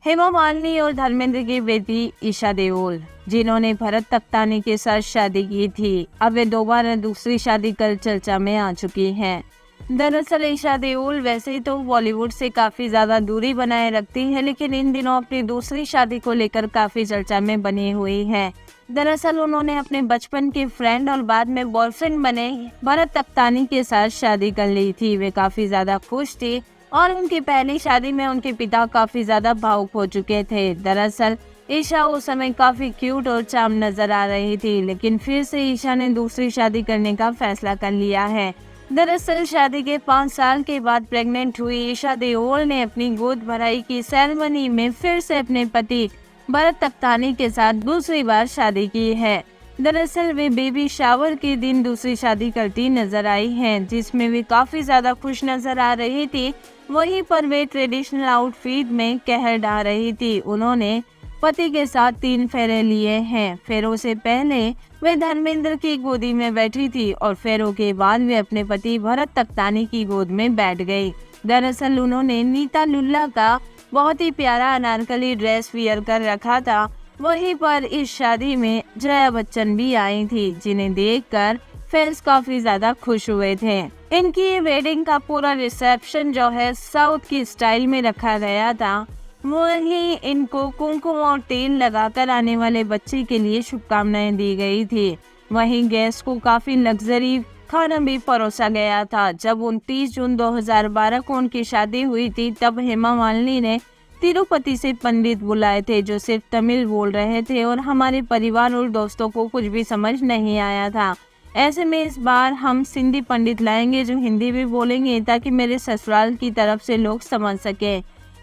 हेमा मालिनी और धर्मेंद्र की बेटी ईशा देओल, जिन्होंने भरत तख्तानी के साथ शादी की थी, अब वे दोबारा दूसरी शादी कर चर्चा में आ चुकी हैं। दरअसल ईशा देओल वैसे ही तो बॉलीवुड से काफी ज्यादा दूरी बनाए रखती है, लेकिन इन दिनों अपनी दूसरी शादी को लेकर काफी चर्चा में बनी हुई है। दरअसल उन्होंने अपने बचपन के फ्रेंड और बाद में बॉयफ्रेंड बने भरत तख्तानी के साथ शादी कर ली थी। वे काफी ज्यादा खुश थी और उनकी पहली शादी में उनके पिता काफी ज्यादा भावुक हो चुके थे। दरअसल ईशा उस समय काफी क्यूट और चार्म नजर आ रही थी, लेकिन फिर से ईशा ने दूसरी शादी करने का फैसला कर लिया है। दरअसल शादी के 5 साल के बाद प्रेग्नेंट हुई ईशा देओल ने अपनी गोद भराई की सेरेमनी में फिर से अपने पति भरत तख्तानी के साथ दूसरी बार शादी की है। दरअसल वे बेबी शावर के दिन दूसरी शादी करती नजर आई हैं, जिसमें वे काफी ज्यादा खुश नजर आ रही थी। वहीं पर वे ट्रेडिशनल आउटफिट में कहर ढा रही थी। उन्होंने पति के साथ 3 फेरे लिए हैं। फेरों से पहले वे धर्मेंद्र की गोदी में बैठी थी और फेरों के बाद वे अपने पति भरत तख्तानी की गोद में बैठ गई। दरअसल उन्होंने नीता लुल्ला का बहुत ही प्यारा अनारकली ड्रेस वियर कर रखा था। वहीं पर इस शादी में जया बच्चन भी आई थी, जिन्हें देखकर फैंस काफी ज्यादा खुश हुए थे। इनकी वेडिंग का पूरा रिसेप्शन जो है साउथ की स्टाइल में रखा गया था। वहीं इनको कुमकुम और तेल लगाकर आने वाले बच्चे के लिए शुभकामनाएं दी गई थी। वहीं गेस्ट को काफी लग्जरी खाना भी परोसा गया था। जब 29 जून 2012 को उनकी शादी हुई थी, तब हेमा मालिनी ने तिरुपति से पंडित बुलाए थे, जो सिर्फ तमिल बोल रहे थे और हमारे परिवार और दोस्तों को कुछ भी समझ नहीं आया था। ऐसे में इस बार हम सिंधी पंडित लाएंगे जो हिंदी भी बोलेंगे, ताकि मेरे ससुराल की तरफ से लोग समझ सके।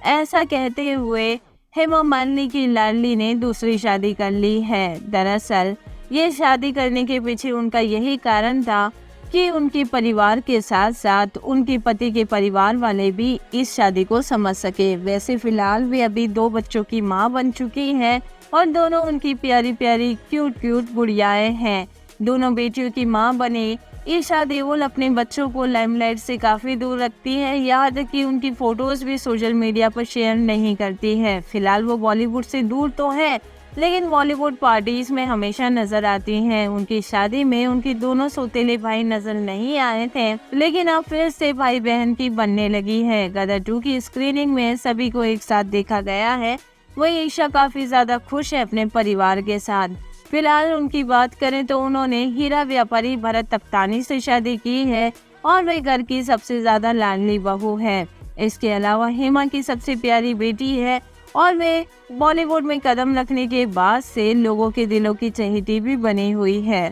ऐसा कहते हुए हेमा मालिनी की लाडली ने दूसरी शादी कर ली है। दरअसल ये शादी करने के पीछे उनका यही कारण था कि उनके परिवार के साथ साथ उनके पति के परिवार वाले भी इस शादी को समझ सके। वैसे फिलहाल वे अभी 2 बच्चों की मां बन चुकी हैं और दोनों उनकी प्यारी प्यारी क्यूट गुड़ियाएं हैं। दोनों बेटियों की मां बने ईशा देओल अपने बच्चों को लाइमलाइट से काफी दूर रखती है, यहाँ तक कि उनकी फोटोज भी सोशल मीडिया पर शेयर नहीं करती है। फिलहाल वो बॉलीवुड से दूर तो है, लेकिन बॉलीवुड पार्टीज में हमेशा नजर आती हैं। उनकी शादी में उनके दोनों सौतेले भाई नजर नहीं आए थे, लेकिन अब फिर से भाई बहन की बनने लगी है। गदर 2 की स्क्रीनिंग में सभी को एक साथ देखा गया है। वही ईशा काफी ज्यादा खुश है अपने परिवार के साथ। फिलहाल उनकी बात करें तो उन्होंने हीरा व्यापारी भरत तख्तानी से शादी की है और वे घर की सबसे ज्यादा लाडली बहू है। इसके अलावा हेमा की सबसे प्यारी बेटी है और वे बॉलीवुड में कदम रखने के बाद से लोगों के दिलों की चहेती भी बनी हुई है।